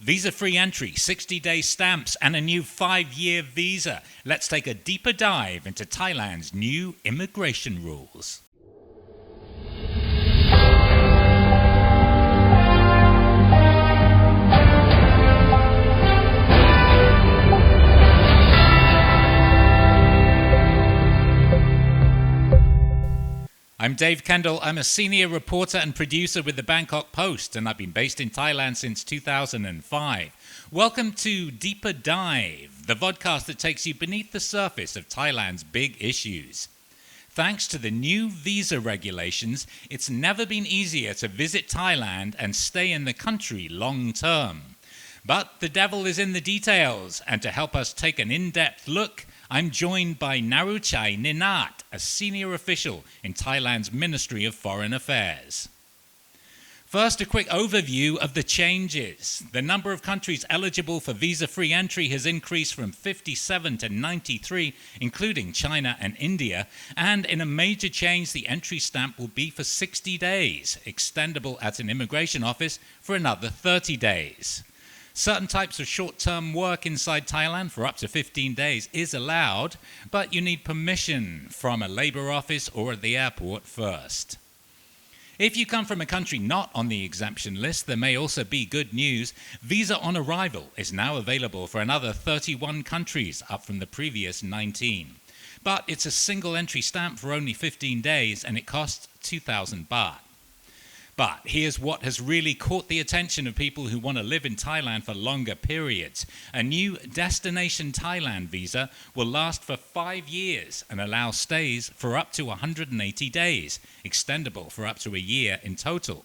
Visa-free entry, 60-day stamps, and a new 5-year visa. Let's take a deeper dive into Thailand's new immigration rules. I'm Dave Kendall. I'm a senior reporter and producer with the Bangkok Post, and I've been based in Thailand since 2005. Welcome to Deeper Dive, the vodcast that takes you beneath the surface of Thailand's big issues. Thanks to the new visa regulations, it's never been easier to visit Thailand and stay in the country long term. But the devil is in the details, and to help us take an in-depth look, I'm joined by Naruchai Ninnad, a senior official in Thailand's Ministry of Foreign Affairs. First, a quick overview of the changes. The number of countries eligible for visa-free entry has increased from 57 to 93, including China and India. And in a major change, the entry stamp will be for 60 days, extendable at an immigration office for another 30 days. Certain types of short-term work inside Thailand for up to 15 days is allowed, but you need permission from a labor office or at the airport first. If you come from a country not on the exemption list, there may also be good news. Visa on arrival is now available for another 31 countries, up from the previous 19. But it's a single entry stamp for only 15 days, and it costs 2,000 baht. But here's what has really caught the attention of people who want to live in Thailand for longer periods. A new Destination Thailand visa will last for 5 years and allow stays for up to 180 days, extendable for up to a year in total.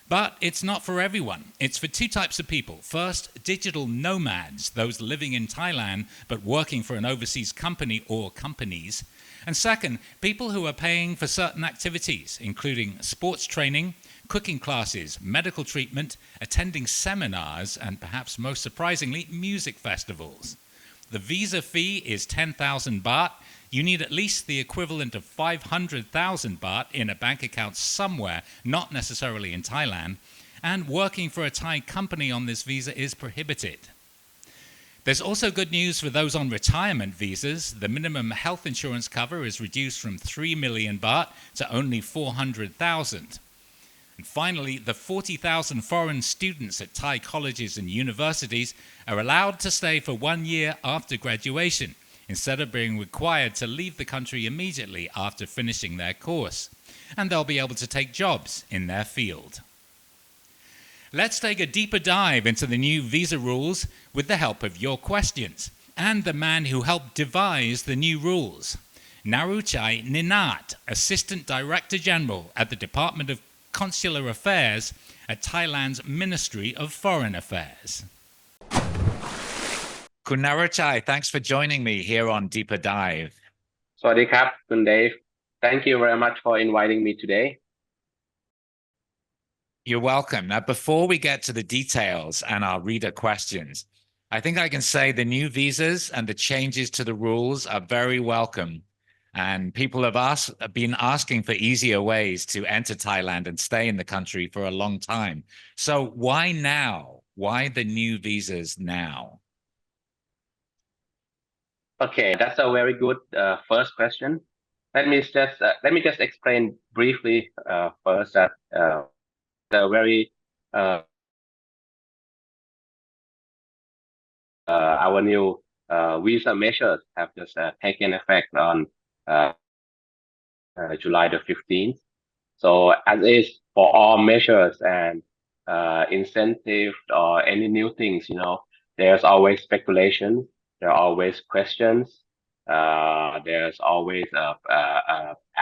But it's not for everyone. It's for two types of people. First, digital nomads, those living in Thailand but working for an overseas company or companies. And second, people who are paying for certain activities, including sports training, cooking classes, medical treatment, attending seminars, and perhaps most surprisingly, music festivals. The visa fee is 10,000 baht. You need at least the equivalent of 500,000 baht in a bank account somewhere, not necessarily in Thailand, and working for a Thai company on this visa is prohibited. There's also good news for those on retirement visas. The minimum health insurance cover is reduced from 3 million baht to only 400,000. And finally, the 40,000 foreign students at Thai colleges and universities are allowed to stay for 1 year after graduation, instead of being required to leave the country immediately after finishing their course. And they'll be able to take jobs in their field. Let's take a deeper dive into the new visa rules with the help of your questions and the man who helped devise the new rules, Naruchai Ninnad, Assistant Director General at the Department of Consular Affairs at Thailand's Ministry of Foreign Affairs. Kun Naruchai, thanks for joining me here on Deeper Dive. สวัสดีครับคุณ Dave. Thank you very much for inviting me today. You're welcome. Now, before we get to the details and our reader questions, I think I can say the new visas and the changes to the rules are very welcome. And people have been asking for easier ways to enter Thailand and stay in the country for a long time. So why now? Why the new visas now? Okay, that's a very good first question. Let me just explain briefly first that the very our new visa measures have just taken effect on July the 15th. So as is for all measures and incentive or any new things, there's always speculation, there are always questions, there's always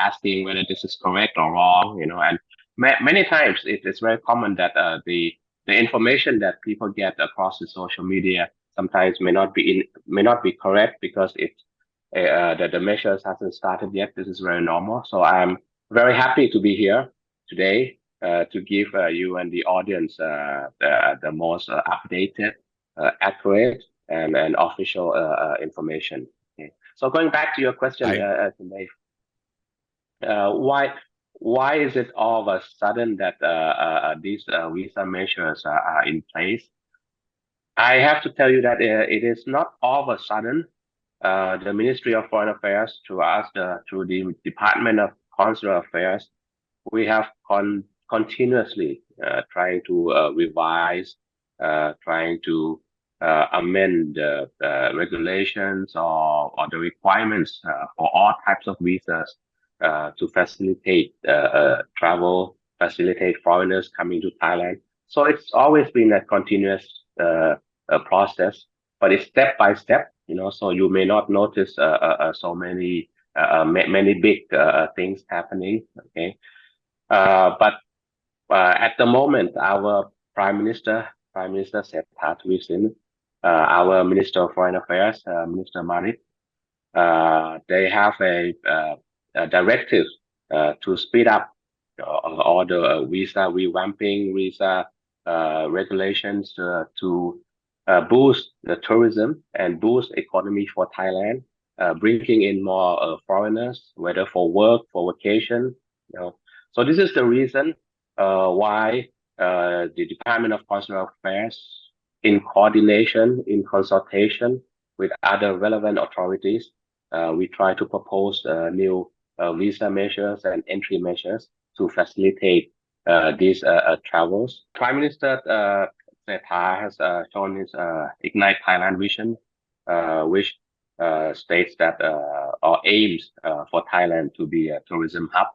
asking whether this is correct or wrong, and many times it is very common that the information that people get across the social media sometimes may not be correct because that the measures hasn't started yet. This is very normal. So I'm very happy to be here today to give you and the audience the most updated, accurate, and official information. Okay. So going back to your question, Dave, why is it all of a sudden that these visa measures are in place? I have to tell you that it is not all of a sudden. The Ministry of Foreign Affairs, through the Department of Consular Affairs, we have continuously trying to revise, trying to amend the regulations or the requirements for all types of visas to facilitate travel, facilitate foreigners coming to Thailand. So it's always been a continuous process, but it's step by step, so you may not notice so many big things happening. Okay. But at the moment, our Prime Minister Sethar Thavisin, our Minister of Foreign Affairs, Minister Marit, they have a directive to speed up all the visa revamping, visa regulations to boost the tourism and boost economy for Thailand, bringing in more foreigners, whether for work, for vacation. So this is the reason why the Department of Consular Affairs, in coordination, in consultation with other relevant authorities, we try to propose new visa measures and entry measures to facilitate these travels. Prime Minister Sethar has shown his Ignite Thailand vision, which states that or aims for Thailand to be a tourism hub.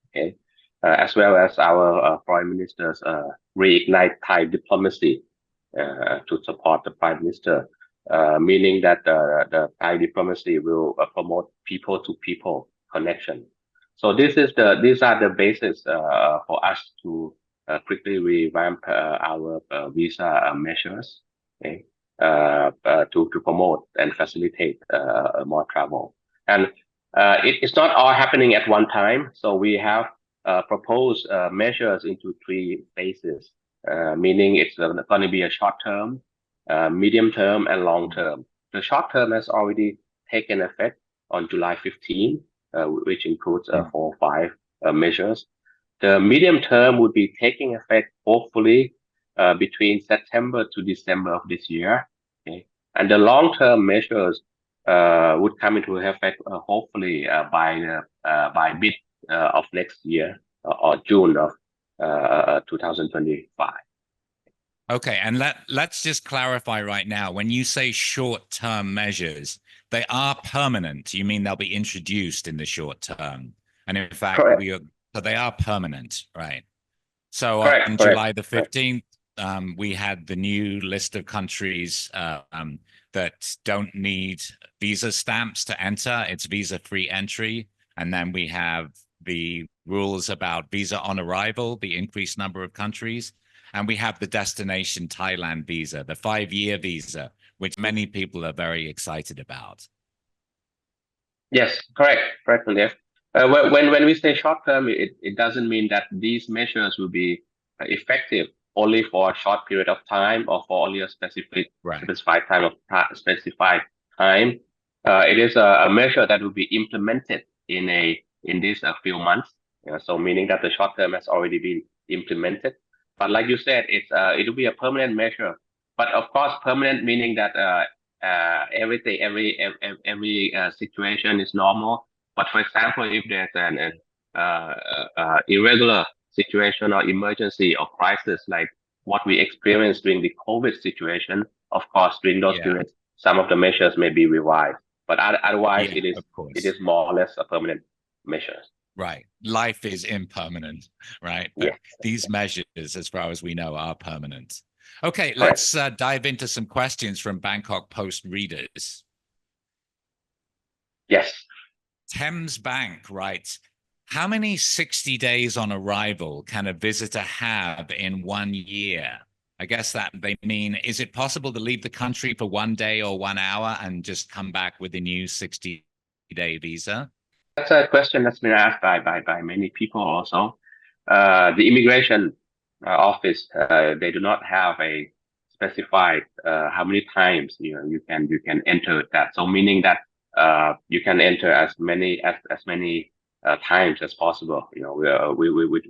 Okay, as well as our Foreign Minister's Reignite Thai diplomacy to support the Prime Minister, meaning that the Thai diplomacy will promote people-to-people connection. So these are the basis for us to quickly revamp our visa measures, okay, to promote and facilitate more travel. And it's not all happening at one time. So we have proposed measures into 3 phases, meaning it's going to be a short term, medium term, and long term. The short term has already taken effect on July 15, which includes 4 or 5 measures. The medium term would be taking effect hopefully between September to December of this year. Okay? And the long term measures would come into effect hopefully by mid of next year or June of 2025. Okay, and let's just clarify right now. When you say short-term measures, they are permanent. You mean they'll be introduced in the short term? And in fact, so they are permanent, right? So on July the 15th, we had the new list of countries that don't need visa stamps to enter. It's visa-free entry. And then we have the rules about visa on arrival, the increased number of countries. And we have the destination Thailand visa, the 5-year visa, which many people are very excited about. Yes, correct, Leif. When we say short term, it doesn't mean that these measures will be effective only for a short period of time or for only a specified time. It is a measure that will be implemented in this few months. So meaning that the short term has already been implemented. But like you said, it will be a permanent measure. But of course, permanent meaning that everything, every situation is normal. But for example, if there's an irregular situation or emergency or crisis like what we experienced during the COVID situation, of course, during those periods, some of the measures may be revised. But otherwise, it is more or less a permanent measure. Right. Life is impermanent, right? But these measures, as far as we know, are permanent. Okay, let's dive into some questions from Bangkok Post readers. Yes. Thames Bank writes, how many 60 days on arrival can a visitor have in 1 year? I guess that they mean, is it possible to leave the country for 1 day or 1 hour and just come back with a new 60-day visa? That's a question that's been asked by many people also. The immigration office, they do not have a specified how many times you can enter that. So meaning that you can enter as many times as possible. We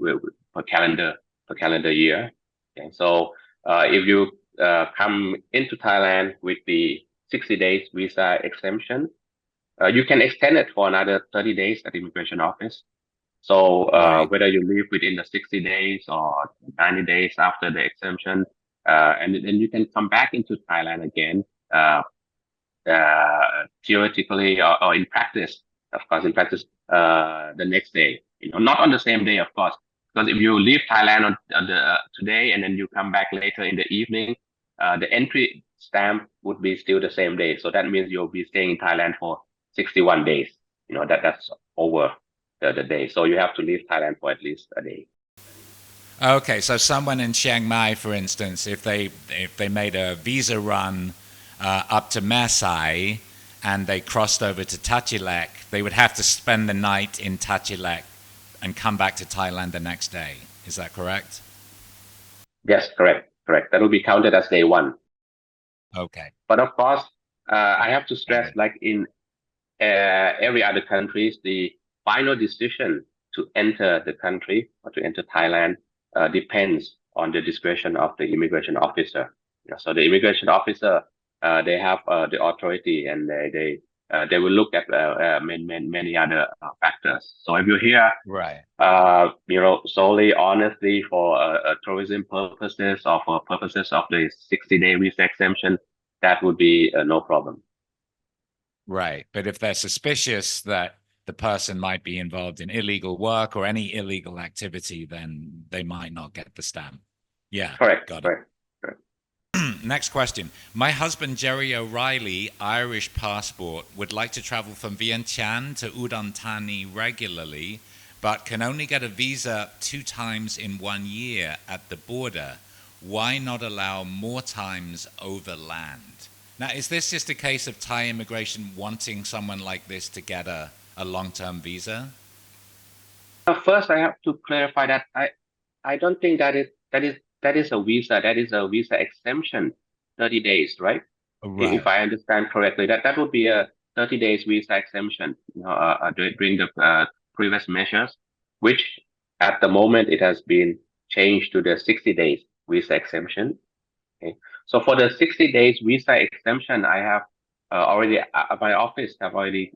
per calendar year. Okay, so if you come into Thailand with the 60 days visa exemption, you can extend it for another 30 days at the immigration office. So Right. whether you leave within the 60 days or 90 days after the exemption, and then you can come back into Thailand again, theoretically or in practice, of course, in practice, the next day, not on the same day, of course, because if you leave Thailand on the today and then you come back later in the evening, the entry stamp would be still the same day. So that means you'll be staying in Thailand for 61 days. That's over the day. So you have to leave Thailand for at least a day. Okay, so someone in Chiang Mai, for instance, if they made a visa run up to Masai and they crossed over to Tachilek, they would have to spend the night in Tachilek and come back to Thailand the next day. Is that correct? Yes, correct. That will be counted as day one. Okay. But of course, I have to stress, like in every other countries, the final decision to enter the country or to enter Thailand depends on the discretion of the immigration officer. So the immigration officer, they have the authority, and they will look at many other factors. So if you're here, Right. solely honestly for tourism purposes or for purposes of the 60-day visa exemption, that would be no problem. Right. But if they're suspicious that the person might be involved in illegal work or any illegal activity, then they might not get the stamp. Yeah. Correct. Got it. Correct. Next question. My husband, Jerry O'Reilly, Irish passport, would like to travel from Vientiane to Udon Thani regularly, but can only get a visa 2 times in 1 year at the border. Why not allow more times overland? Now, is this just a case of Thai immigration wanting someone like this to get a long-term visa? First, I have to clarify that I don't think that is a visa. That is a visa exemption, 30 days, right? If Right. I understand correctly, that would be a 30 days visa exemption, during the previous measures, which at the moment it has been changed to the 60 days visa exemption. Okay. So for the 60 days visa exemption, I have already, my office have already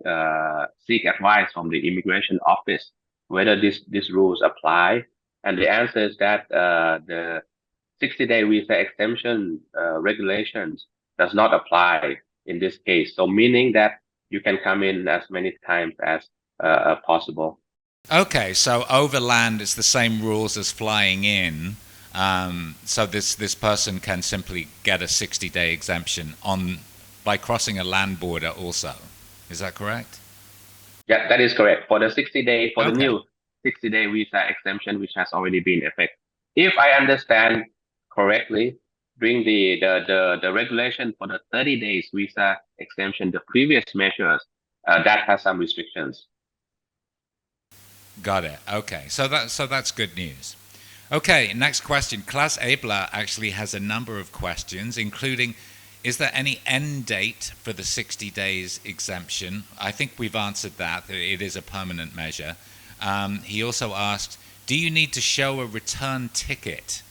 seek advice from the immigration office whether these rules apply. And the answer is that the 60-day visa exemption regulations does not apply in this case. So meaning that you can come in as many times as possible. Okay, so overland is the same rules as flying in. So this person can simply get a 60-day exemption by crossing a land border also. Is that correct? Yeah, that is correct. For the 60-day, for the Okay. new 60-day visa exemption, which has already been in effect. If I understand correctly, during the regulation for the 30 days visa exemption, the previous measures, that has some restrictions. Got it. Okay, so that's good news. Okay, next question. Klaus Abler actually has a number of questions, including, is there any end date for the 60 days exemption? I think we've answered that. It is a permanent measure. He also asked, do you need to show a return ticket?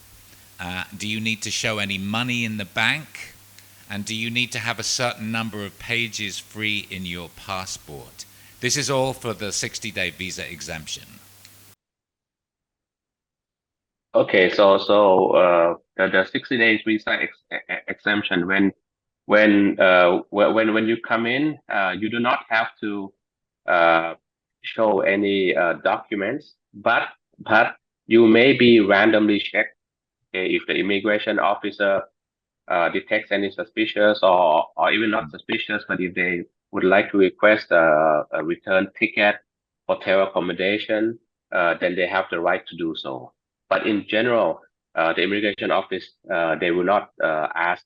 Do you need to show any money in the bank? And do you need to have a certain number of pages free in your passport? This is all for the 60-day visa exemption. Okay, so the 60 days visa exemption, when you come in, you do not have to show any documents, but you may be randomly checked. Okay, if the immigration officer detects any suspicious or even not suspicious, but if they would like to request a return ticket, hotel accommodation, then they have the right to do so. But in general, the immigration office, they will not ask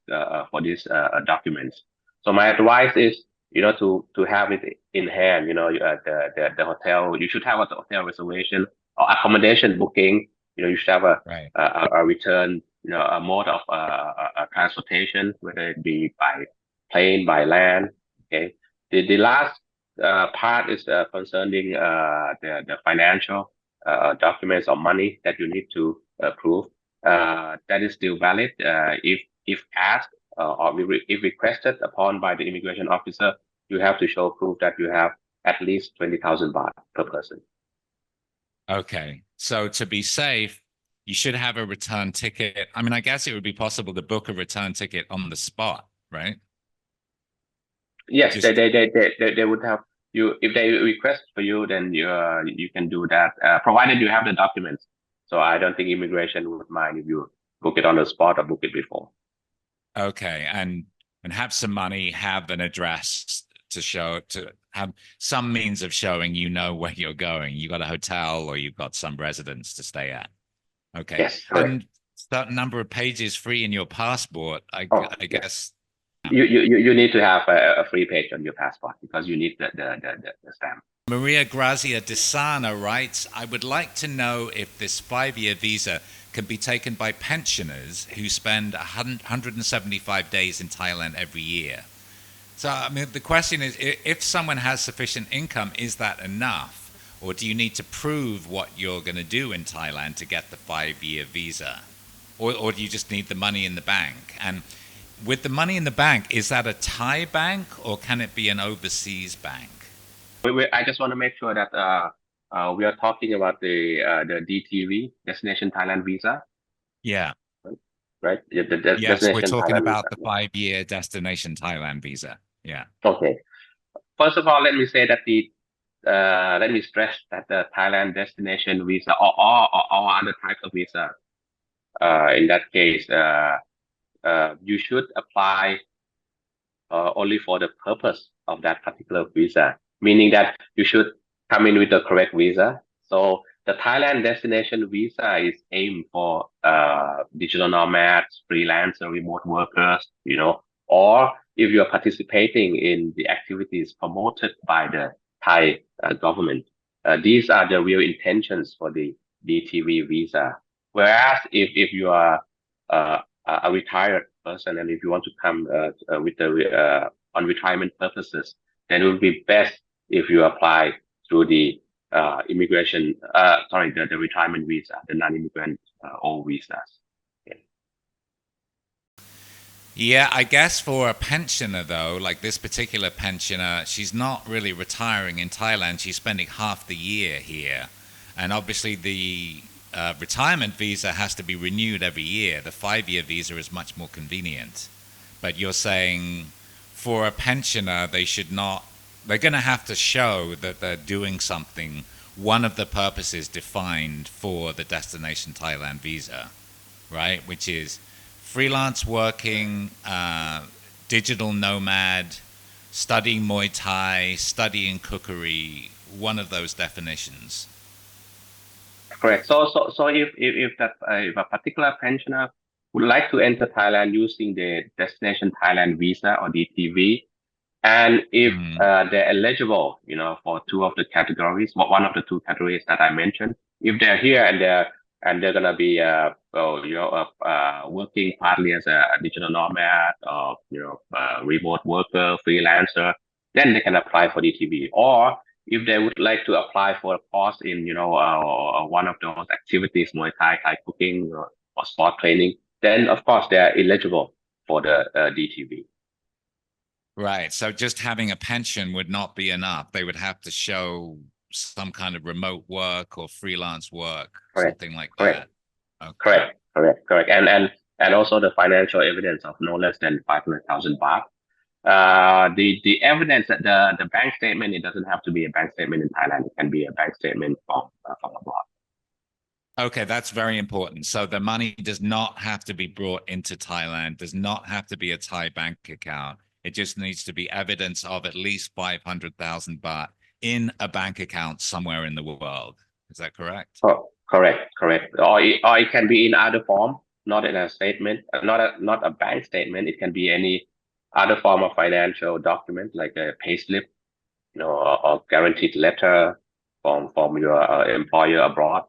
for these documents. So my advice is, to have it in hand. The hotel. You should have a hotel reservation or accommodation booking. You should have Right. a return, a mode of transportation, whether it be by plane, by land. Okay. The last part is concerning the financial documents or money that you need to prove. That is still valid. If if asked if requested upon by the immigration officer, you have to show proof that you have at least 20,000 baht per person. Okay. So to be safe, you should have a return ticket. I mean, I guess it would be possible to book a return ticket on the spot, right? Yes, Just they would have you if they request for you, then you can do that, provided you have the documents. So I don't think immigration would mind if you book it on the spot or book it before. okay. And have some money, have an address to show, to have some means of showing you know where you're going. You got a hotel or you've got some residence to stay at. Okay. Yes, correct. And certain number of pages free in your passport, I Yes. guess. You need to have a free page on your passport because you need the stamp. Maria Grazia Desana writes, I would like to know if this 5-year visa can be taken by pensioners who spend 175 days in Thailand every year. So, I mean, the question is, if someone has sufficient income, is that enough? Or do you need to prove what you're going to do in Thailand to get the 5-year visa? Or do you just need the money in the bank? And with the money in the bank, is that a Thai bank or can it be an overseas bank? I just want to make sure that we are talking about the DTV, Destination Thailand Visa, Yeah. right? The Yes, we're Destination talking Thailand about Visa. the 5-year Destination Thailand visa. Yeah. Okay. First of all, let me say that let me stress that the Thailand Destination Visa or all other types of visa, in that case, you should apply only for the purpose of that particular visa, meaning that you should come in with the correct visa. So the Thailand destination visa is aimed for digital nomads, freelancer, remote workers, or if you're participating in the activities promoted by the Thai government. These are the real intentions for the DTV visa. Whereas if you are a retired person and if you want to come with the on retirement purposes, then it would be best if you apply through the the retirement visa, the non-immigrant old visas. Yeah, I guess for a pensioner, though, like this particular pensioner, she's not really retiring in Thailand. She's spending half the year here. And obviously, the retirement visa has to be renewed every year. The 5-year visa is much more convenient. But you're saying for a pensioner, they're going to have to show that they're doing something. One of the purposes defined for the Destination Thailand visa, right? Which is freelance working, digital nomad, studying Muay Thai, studying cookery, one of those definitions. Correct. So if a particular pensioner would like to enter Thailand using the Destination Thailand visa or DTV, and if they're eligible, for two of the categories, one of the two categories that I mentioned, if they're here and they're gonna be working partly as a digital nomad or remote worker, freelancer, then they can apply for DTV. Or if they would like to apply for a course in one of those activities, Muay Thai, Thai cooking, or sport training, then of course they are eligible for the DTV. Right. So just having a pension would not be enough. They would have to show some kind of remote work or freelance work, Correct. something like Correct. that. Okay. Correct. And also the financial evidence of no less than 500,000 baht. The evidence that the bank statement, it doesn't have to be a bank statement in Thailand. It can be a bank statement from abroad. Okay, that's very important. So the money does not have to be brought into Thailand, does not have to be a Thai bank account. It just needs to be evidence of at least 500,000 baht in a bank account somewhere in the world. Is that correct? Oh, correct. Or it can be in other form, not in a statement, not a bank statement. It can be any other form of financial document like a payslip, or guaranteed letter from your employer abroad.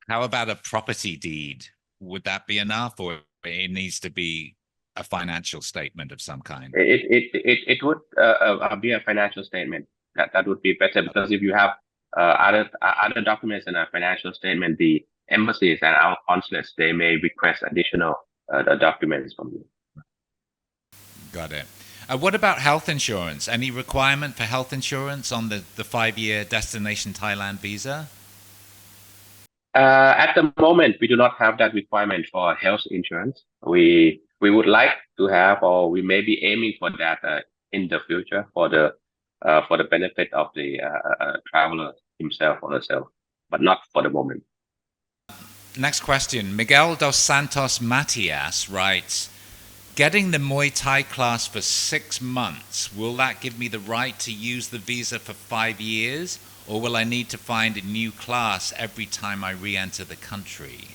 How about a property deed? Would that be enough, or it needs to be a financial statement of some kind? It would be a financial statement. That would be better because if you have other documents in a financial statement, the embassies and our consulates, they may request additional the documents from you. Got it. What about health insurance? Any requirement for health insurance on the 5-year destination Thailand visa? At the moment, we do not have that requirement for health insurance. We would like to have, or we may be aiming for that in the future for the benefit of the traveler himself or herself, but not for the moment. Next question. Miguel dos Santos Matias writes, getting the Muay Thai class for 6 months, will that give me the right to use the visa for 5 years? Or will I need to find a new class every time I re-enter the country?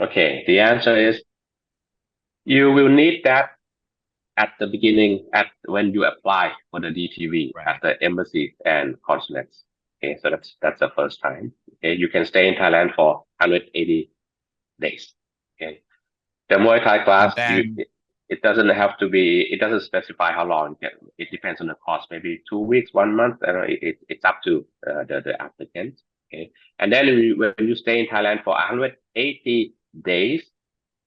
Okay, the answer is you will need that at the beginning, at when you apply for the DTV at the embassy and consulates. Okay, so that's the first time. Okay, you can stay in Thailand for 180 days. Okay, the Muay Thai class, it doesn't have to be, it doesn't specify how long. It depends on the cost, maybe 2 weeks, 1 month. I don't know, it's up to the applicant. Okay, and then when you stay in Thailand for 180 days,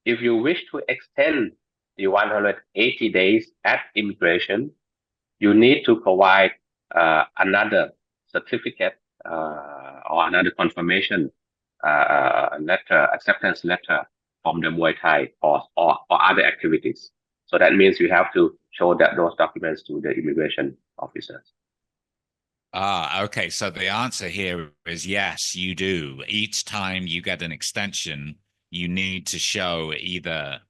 if you wish to extend the 180 days at immigration, you need to provide another certificate or another confirmation letter, acceptance letter from the Muay Thai or other activities. So that means you have to show that those documents to the immigration officers. Okay. So the answer here is yes, you do. Each time you get an extension, you need to show either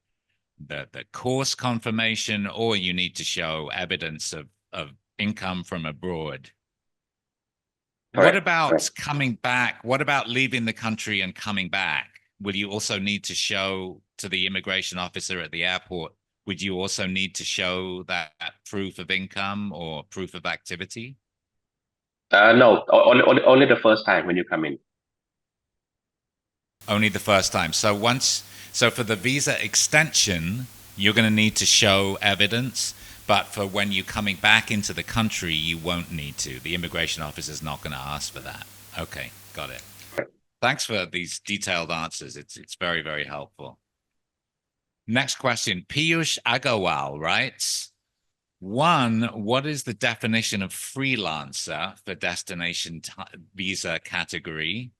the course confirmation or you need to show evidence of income from abroad. Correct. What about coming back? What about leaving the country and coming back? Will you also need to show to the immigration officer at the airport, would you also need to show that proof of income or proof of activity? No, only the first time when you come in. Only the first time. So for the visa extension, you're going to need to show evidence, but for when you're coming back into the country, you won't need to. The immigration officer is not going to ask for that. Okay, got it. Thanks for these detailed answers. It's very, very helpful. Next question. Piyush Agarwal writes, 1, what is the definition of freelancer for destination visa category?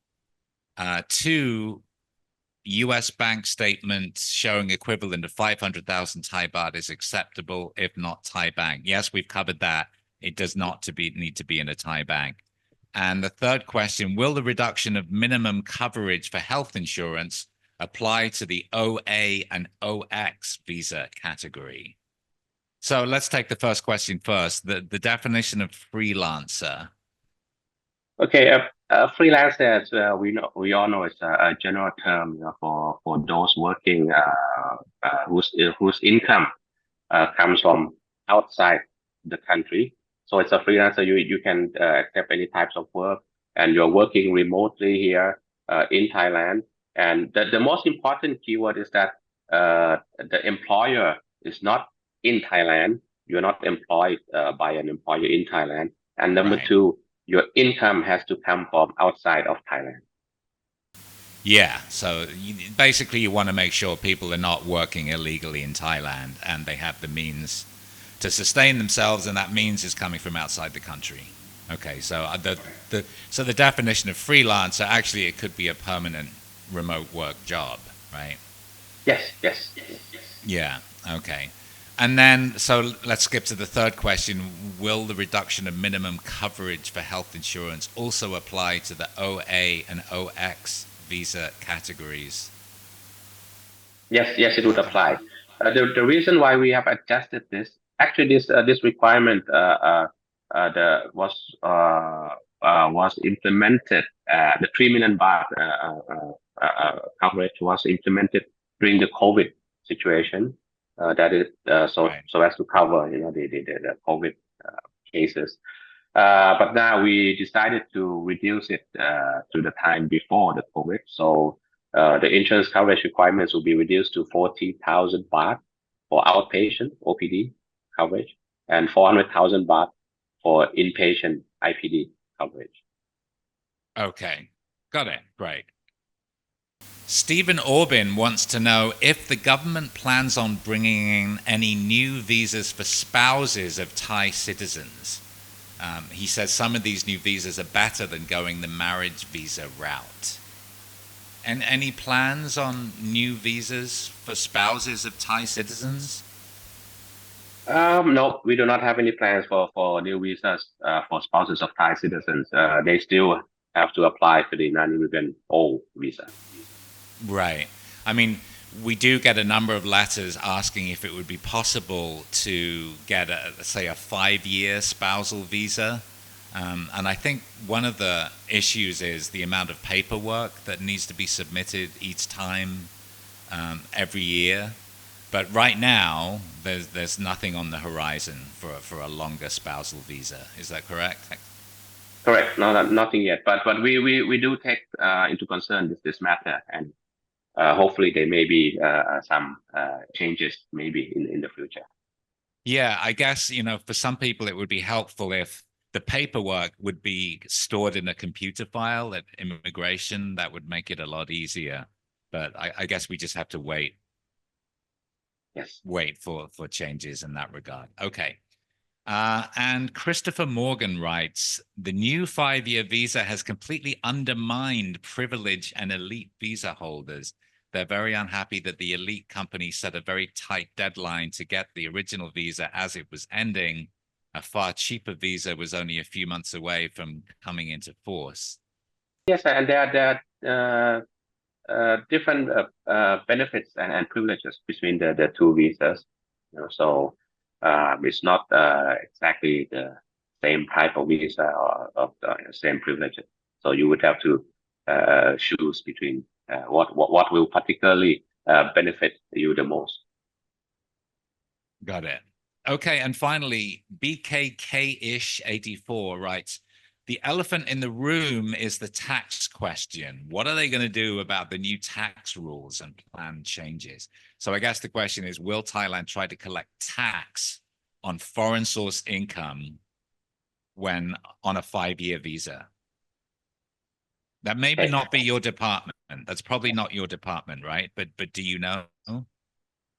2, US bank statement showing equivalent of 500,000 Thai baht is acceptable, if not Thai bank. Yes, we've covered that. It does not need to be in a Thai bank. And the third question, will the reduction of minimum coverage for health insurance apply to the OA and OX visa category? So let's take the first question first, the definition of freelancer. Okay, freelancer, as we all know, it's a general term for those working whose income comes from outside the country. So it's a freelancer. You can accept any types of work, and you're working remotely here in Thailand. And the most important keyword is that the employer is not in Thailand. You're not employed by an employer in Thailand. And number 2, your income has to come from outside of Thailand. Yeah, so basically you want to make sure people are not working illegally in Thailand and they have the means to sustain themselves, and that means is coming from outside the country. Okay, so the definition of freelancer, actually it could be a permanent remote work job, right? Yes. Yeah, okay. And then, so let's skip to the third question. Will the reduction of minimum coverage for health insurance also apply to the OA and OX visa categories? Yes, it would apply. The reason why we have adjusted this, actually, this requirement was implemented. The 3 million baht coverage was implemented during the COVID situation. That is so as to cover the COVID cases. But now we decided to reduce it to the time before the COVID. So the insurance coverage requirements will be reduced to 40,000 baht for outpatient OPD coverage and 400,000 baht for inpatient IPD coverage. Okay, got it. Great. Stephen Orbin wants to know if the government plans on bringing in any new visas for spouses of Thai citizens. He says some of these new visas are better than going the marriage visa route. And any plans on new visas for spouses of Thai citizens? No, we do not have any plans for new visas for spouses of Thai citizens. They still have to apply for the non-immigrant old visa. Right. I mean, we do get a number of letters asking if it would be possible to get, say, a 5-year spousal visa. And I think one of the issues is the amount of paperwork that needs to be submitted each time, every year. But right now, there's nothing on the horizon for a longer spousal visa. Is that correct? Correct. No, nothing yet. But we do take into concern this matter, and hopefully there may be some changes maybe in the future. Yeah, I guess, for some people it would be helpful if the paperwork would be stored in a computer file at immigration. That would make it a lot easier. But I guess we just have to wait Yes. for changes in that regard. Okay. And Christopher Morgan writes, the new 5-year visa has completely undermined privilege and elite visa holders. They're very unhappy that the elite company set a very tight deadline to get the original visa as it was ending. A far cheaper visa was only a few months away from coming into force. Yes, and there are different benefits and privileges between the two visas. So it's not exactly the same type of visa or of the same privileges. So you would have to choose between what will particularly benefit you the most. Got it. Okay, and finally, BKK-ish84 writes, the elephant in the room is the tax question. What are they going to do about the new tax rules and planned changes? So I guess the question is, will Thailand try to collect tax on foreign source income when on a 5-year visa? That may Okay. not be your department. That's probably not your department, right? But do you know?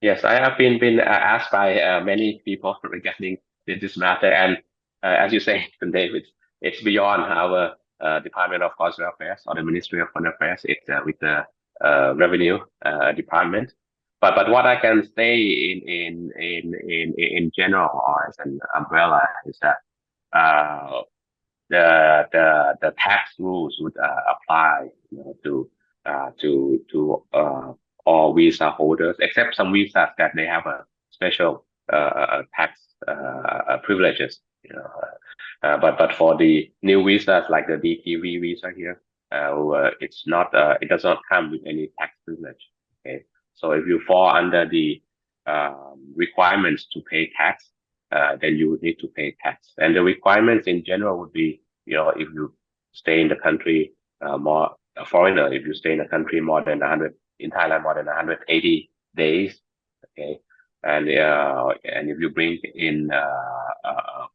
Yes, I have been asked by many people regarding this matter, and as you say, David, it's beyond our Department of Consular Affairs or the Ministry of Foreign Affairs. It's with the Revenue Department. But what I can say in general or as an umbrella is that uh, the tax rules would apply, to all visa holders, except some visas that they have a special tax privileges. But for the new visas like the DTV visa here, it's not. It does not come with any tax privilege. Okay, so if you fall under the requirements to pay tax, then you would need to pay tax. And the requirements in general would be, if you stay in the country more a foreigner, if you stay in the country more than 100 in Thailand more than 180 days, okay, and if you bring in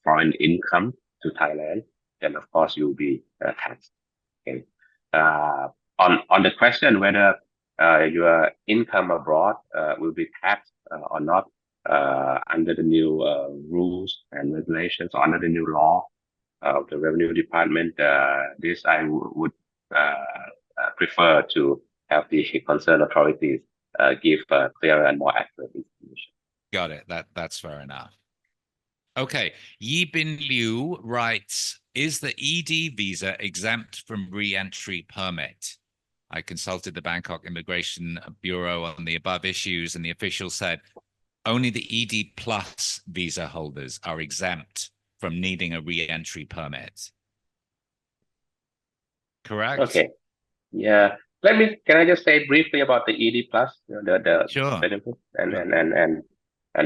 foreign income to Thailand, then of course you'll be taxed. Okay, on the question whether your income abroad will be taxed or not under the new rules and regulations or under the new law of the Revenue Department, this I would prefer to have the concerned authorities give clearer and more accurate information. Got it. That's fair enough. Okay. Yi Bin Liu writes, is the ED visa exempt from re-entry permit? I consulted the Bangkok Immigration Bureau on the above issues, and the official said only the ED plus visa holders are exempt from needing a re-entry permit. Correct? Okay. Yeah. Can I just say briefly about the ED plus, the Sure. benefits and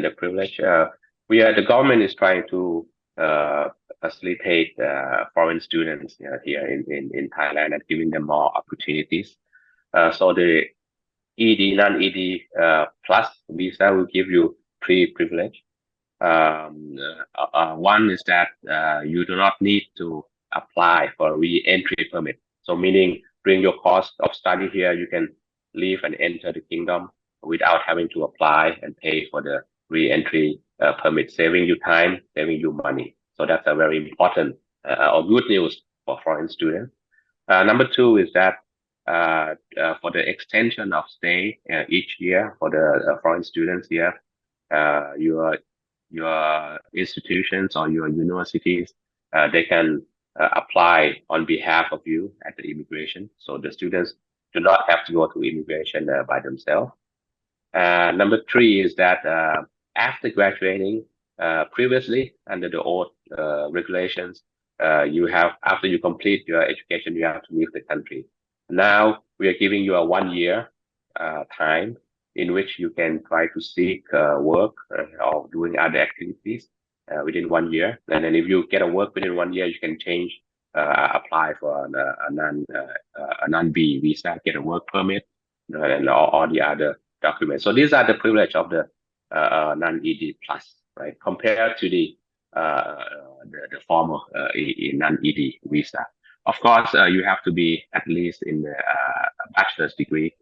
the privilege? The government is trying to facilitate foreign students here in Thailand and giving them more opportunities. So the non-ED plus visa will give you three privilege. One is that you do not need to apply for a re-entry permit. So meaning during your course of study here, you can leave and enter the kingdom without having to apply and pay for the re-entry permit, saving you time, saving you money. So that's a very important or good news for foreign students. Number two is that for the extension of stay each year for the foreign students here, your institutions or your universities, they can apply on behalf of you at the immigration. So the students do not have to go to immigration by themselves. Number three is that after graduating, previously under the old regulations, you have after you complete your education, you have to leave the country. Now we are giving you a 1 year time in which you can try to seek work or doing other activities within 1 year. And then if you get a work within 1 year, you can change, apply for a non-B visa, get a work permit, and all the other documents. So these are the privilege of the non-ED plus, right? Compared to the former non-ED visa. Of course, you have to be at least in the bachelor's degree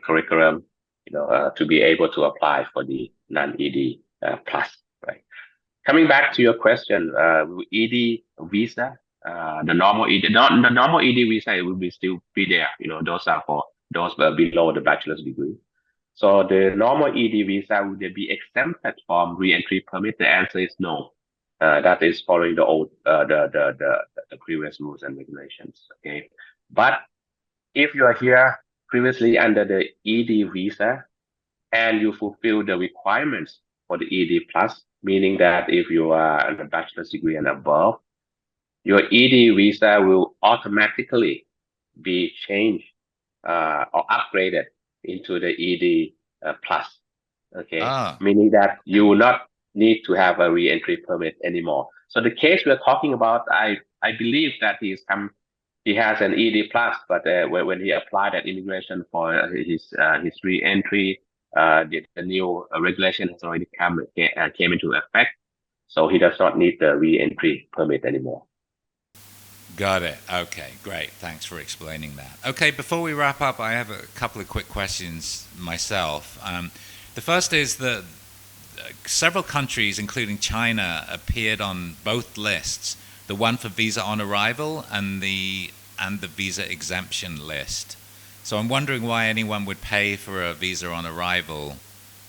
curriculum, to be able to apply for the non-ED plus, right? Coming back to your question, ED visa, the normal ED, the normal ED visa, it will be still be there. Those are for those below the bachelor's degree. So the normal ED visa, would they be exempted from re-entry permit? The answer is no. That is following the old, the previous rules and regulations. Okay, but if you are here previously under the ED visa and you fulfill the requirements for the ED plus, meaning that if you are in a bachelor's degree and above, your ED visa will automatically be changed or upgraded into the ED plus. Okay, meaning that you will not need to have a re-entry permit anymore. So the case we're talking about, I believe that he has an ED plus, but when he applied at immigration for his re-entry, the new regulation has already came into effect, so he does not need the re-entry permit anymore. Got it. Okay, great. Thanks for explaining that. Okay, before we wrap up, I have a couple of quick questions myself. The first is that several countries, including China, appeared on both lists, the one for visa on arrival and the visa exemption list. So I'm wondering why anyone would pay for a visa on arrival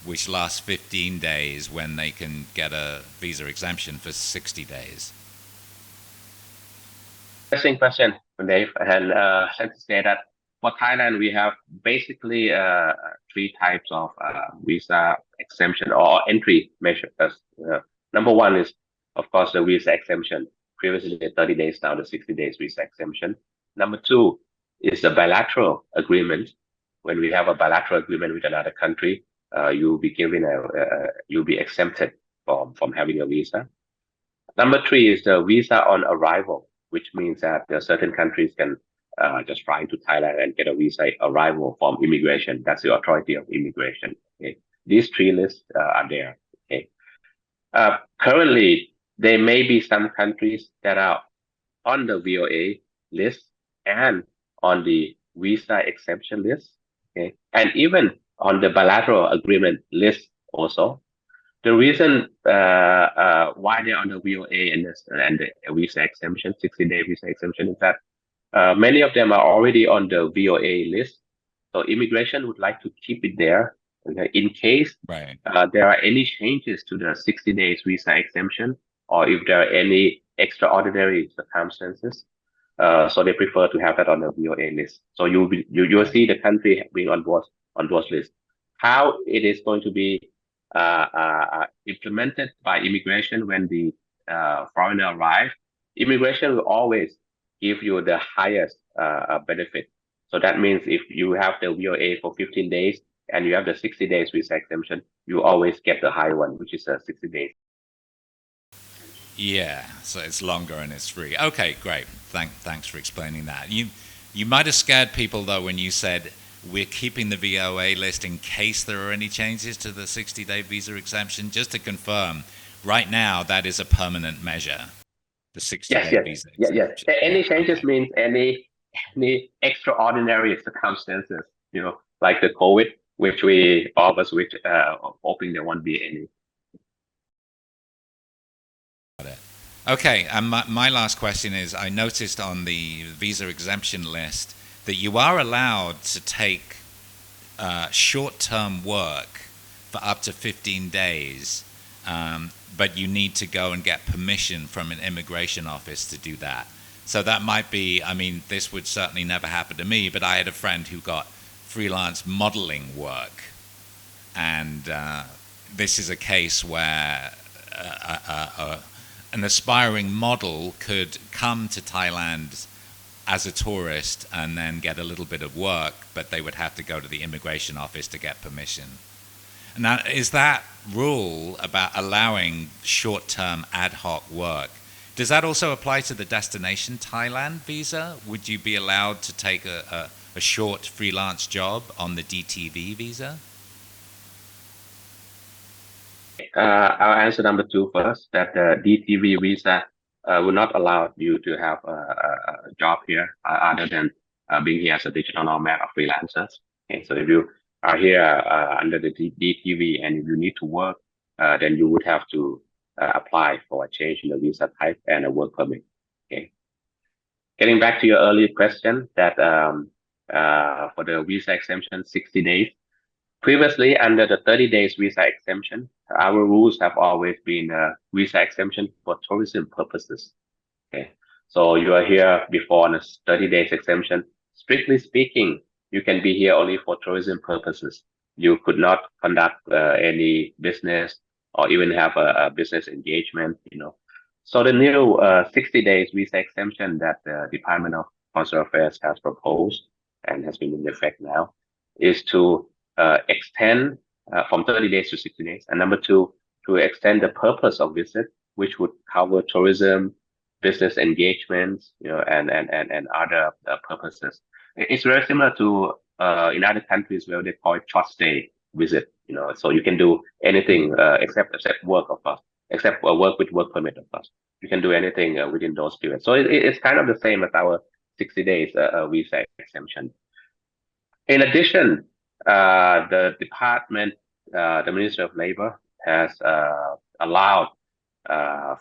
which lasts 15 days when they can get a visa exemption for 60 days. Interesting question, Dave. And let me say that for Thailand, we have basically three types of visa exemption or entry measures. Number one is, of course, the visa exemption. Previously, the 30 days, now the 60 days visa exemption. Number two is the bilateral agreement. When we have a bilateral agreement with another country, you'll be you'll be exempted from having a visa. Number three is the visa on arrival, which means that certain countries can just fly to Thailand and get a visa arrival from immigration. That's the authority of immigration. Okay? These three lists are there. Okay. Currently, there may be some countries that are on the VOA list and on the visa exemption list, okay, and even on the bilateral agreement list also. The reason why they're on the VOA and the visa exemption, 60-day visa exemption, is that many of them are already on the VOA list. So immigration would like to keep it there, okay, in case there are any changes to the 60 days visa exemption, or if there are any extraordinary circumstances. So they prefer to have that on the VOA list. So you'll see the country being on those lists. How it is going to be implemented by immigration when the foreigner arrive, immigration will always give you the highest benefit. So that means if you have the VOA for 15 days and you have the 60 days visa exemption, you always get the high one, which is 60 days. Yeah, so it's longer and it's free. Okay, great. Thanks for explaining that. You might have scared people, though, when you said we're keeping the VOA list in case there are any changes to the 60-day visa exemption. Just to confirm, right now, that is a permanent measure, the 60-day visa exemption. Yes. Any changes means any any extraordinary circumstances, like the COVID, which we all of us which hoping there won't be any. Okay, and my last question is, I noticed on the visa exemption list that you are allowed to take short-term work for up to 15 days, but you need to go and get permission from an immigration office to do that. So that might be, I mean, this would certainly never happen to me, but I had a friend who got freelance modeling work. And this is a case where an aspiring model could come to Thailand as a tourist and then get a little bit of work, but they would have to go to the immigration office to get permission. Now, is that rule about allowing short-term ad hoc work, does that also apply to the destination Thailand visa? Would you be allowed to take a short freelance job on the DTV visa? I'll answer number 2 first, that the DTV visa will not allow you to have a job here other than being here as a digital nomad or freelancers. Okay, so if you are here under the DTV and if you need to work, then you would have to apply for a change in the visa type and a work permit. Okay. Getting back to your earlier question, that for the visa exemption, 60 days. Previously, under the 30 days visa exemption, our rules have always been visa exemption for tourism purposes. Okay, so you are here before on a 30 days exemption. Strictly speaking, you can be here only for tourism purposes. You could not conduct any business or even have a business engagement. So the new 60 days visa exemption that the Department of Consular Affairs has proposed and has been in effect now is to extend from 30 days to 60 days. And number 2, to extend the purpose of visit, which would cover tourism, business engagements, and other purposes. It's very similar to in other countries where they call it short stay visit. So you can do anything except work, of course, except work with work permit, of course. You can do anything within those periods. So it's kind of the same as our 60 days visa exemption. In addition, the department, the Ministry of Labor has allowed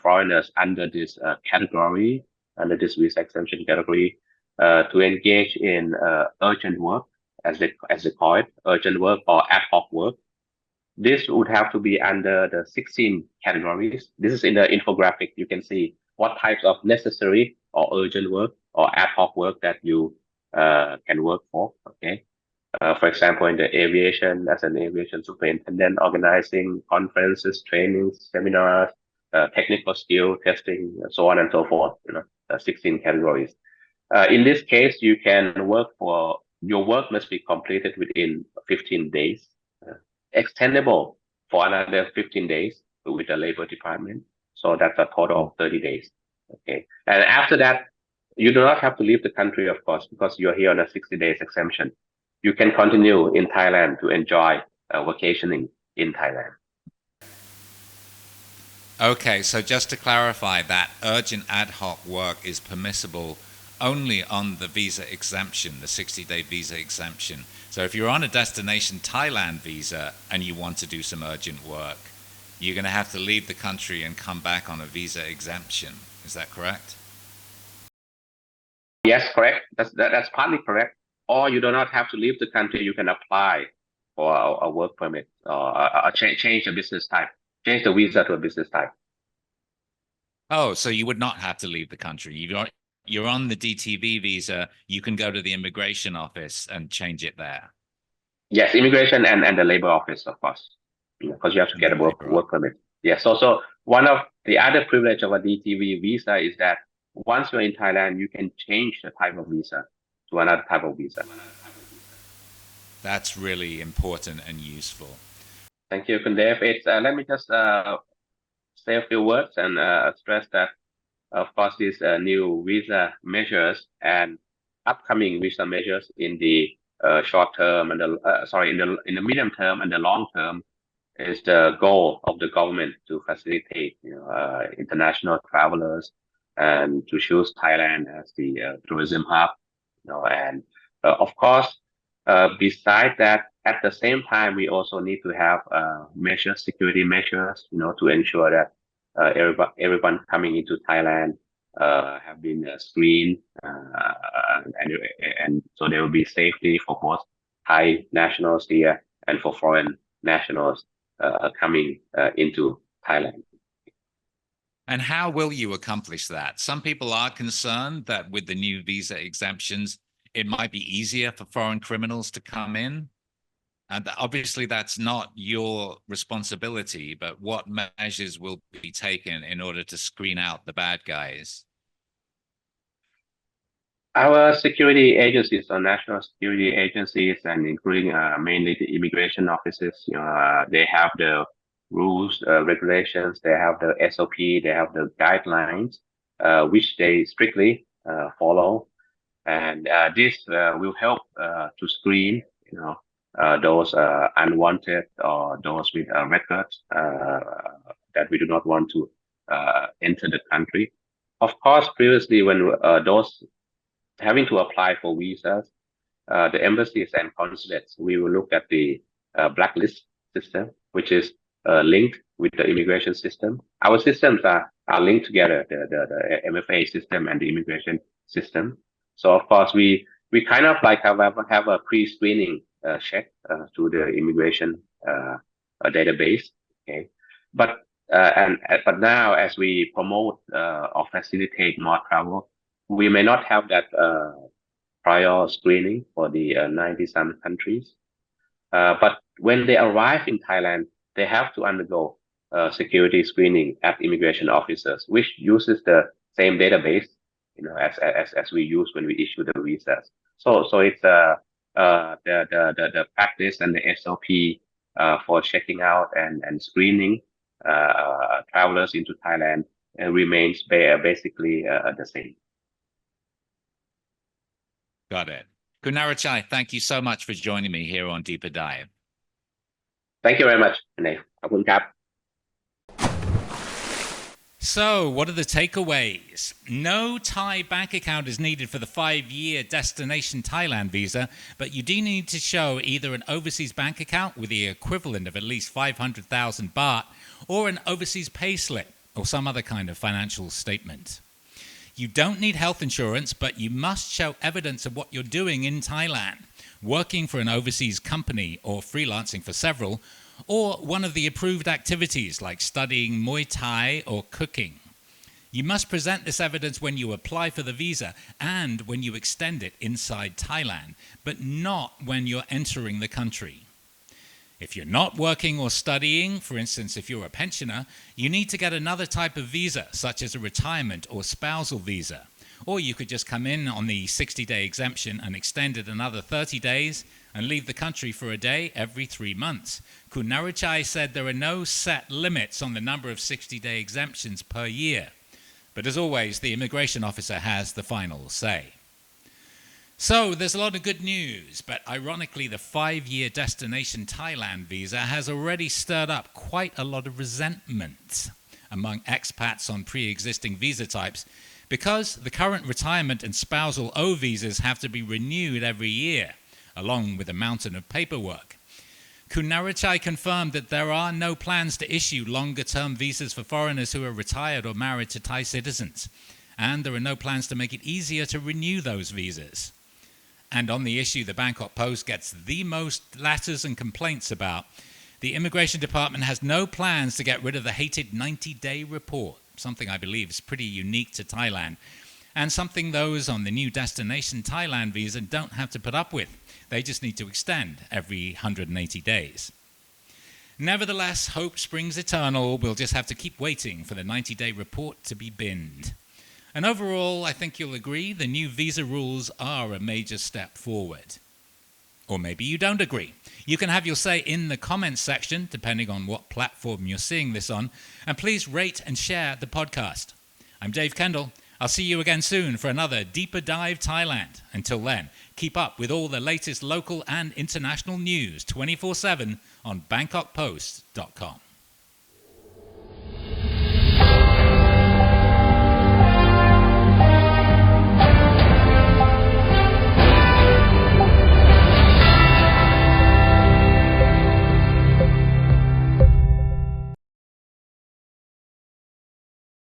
foreigners under this category, under this visa exemption category, to engage in urgent work, as they call it, urgent work or ad hoc work. This would have to be under the 16 categories. This is in the infographic. You can see what types of necessary or urgent work or ad hoc work that you can work for. Okay. For example, in the aviation, as an aviation superintendent, organizing conferences, trainings, seminars, technical skill testing, so on and so forth, 16 categories. In this case, you can work your work must be completed within 15 days, extendable for another 15 days with the Labor Department. So that's a total of 30 days. Okay. And after that, you do not have to leave the country, of course, because you're here on a 60 days exemption. You can continue in Thailand to enjoy vacationing in Thailand. Okay, so just to clarify, that urgent ad hoc work is permissible only on the visa exemption, the 60-day visa exemption. So if you're on a destination Thailand visa and you want to do some urgent work, you're going to have to leave the country and come back on a visa exemption. Is that correct? Yes, correct. That's partly correct. Or you do not have to leave the country. You can apply for a work permit or change the business type, change the visa to a business type. Oh, so you would not have to leave the country. You're on the DTV visa. You can go to the immigration office and change it there. Yes, immigration and the labor office, of course, because you have to get a work permit. Yes. So one of the other privilege of a DTV visa is that once you're in Thailand, you can change the type of visa to another type of visa. That's really important and useful. Thank you, Kundev. Let me just say a few words and stress that, of course, these new visa measures and upcoming visa measures in the short term and in the medium term and the long term is the goal of the government to facilitate international travelers and to choose Thailand as the tourism hub, And of course, besides that, at the same time, we also need to have security measures, to ensure that everyone coming into Thailand have been screened, and so there will be safety for both Thai nationals here and for foreign nationals coming into Thailand. And how will you accomplish that? Some people are concerned that with the new visa exemptions, it might be easier for foreign criminals to come in. And obviously, that's not your responsibility, but what measures will be taken in order to screen out the bad guys? Our security agencies or national security agencies, and including mainly the immigration offices, they have the rules, regulations, they have the SOP, they have the guidelines, which they strictly follow, and this will help to screen, those unwanted or those with records that we do not want to enter the country. Of course, previously when those having to apply for visas, the embassies and consulates, we will look at the blacklist system, which is linked with the immigration system. Our systems are linked together, the MFA system and the immigration system. So of course, we kind of like have a pre-screening check to the immigration database. Okay, but now as we promote or facilitate more travel, we may not have that prior screening for the 90-some countries. But when they arrive in Thailand, they have to undergo security screening at immigration officers, which uses the same database, as we use when we issue the visas. So it's the practice and the SOP for checking out and screening travelers into Thailand remains basically the same. Got it. Khun Naruchai, thank you so much for joining me here on Deeper Dive. Thank you very much, Nate. ขอบคุณครับ So, what are the takeaways? No Thai bank account is needed for the 5-year Destination Thailand visa, but you do need to show either an overseas bank account with the equivalent of at least 500,000 baht or an overseas payslip or some other kind of financial statement. You don't need health insurance, but you must show evidence of what you're doing in Thailand, working for an overseas company or freelancing for several, or one of the approved activities like studying Muay Thai or cooking. You must present this evidence when you apply for the visa and when you extend it inside Thailand, but not when you're entering the country. If you're not working or studying, for instance, if you're a pensioner, you need to get another type of visa, such as a retirement or spousal visa. Or you could just come in on the 60-day exemption and extend it another 30 days and leave the country for a day every 3 months. Khun Naruchai said there are no set limits on the number of 60-day exemptions per year. But as always, the immigration officer has the final say. So there's a lot of good news, but ironically the 5-year Destination Thailand visa has already stirred up quite a lot of resentment among expats on pre-existing visa types because the current retirement and spousal O visas have to be renewed every year, along with a mountain of paperwork. Khun Naruchai confirmed that there are no plans to issue longer-term visas for foreigners who are retired or married to Thai citizens, and there are no plans to make it easier to renew those visas. And on the issue the Bangkok Post gets the most letters and complaints about, the Immigration Department has no plans to get rid of the hated 90-day report, something I believe is pretty unique to Thailand, and something those on the new Destination Thailand visa don't have to put up with. They just need to extend every 180 days. Nevertheless, hope springs eternal. We'll just have to keep waiting for the 90-day report to be binned. And overall, I think you'll agree the new visa rules are a major step forward. Or maybe you don't agree. You can have your say in the comments section, depending on what platform you're seeing this on. And please rate and share the podcast. I'm Dave Kendall. I'll see you again soon for another Deeper Dive Thailand. Until then, keep up with all the latest local and international news 24/7 on BangkokPost.com.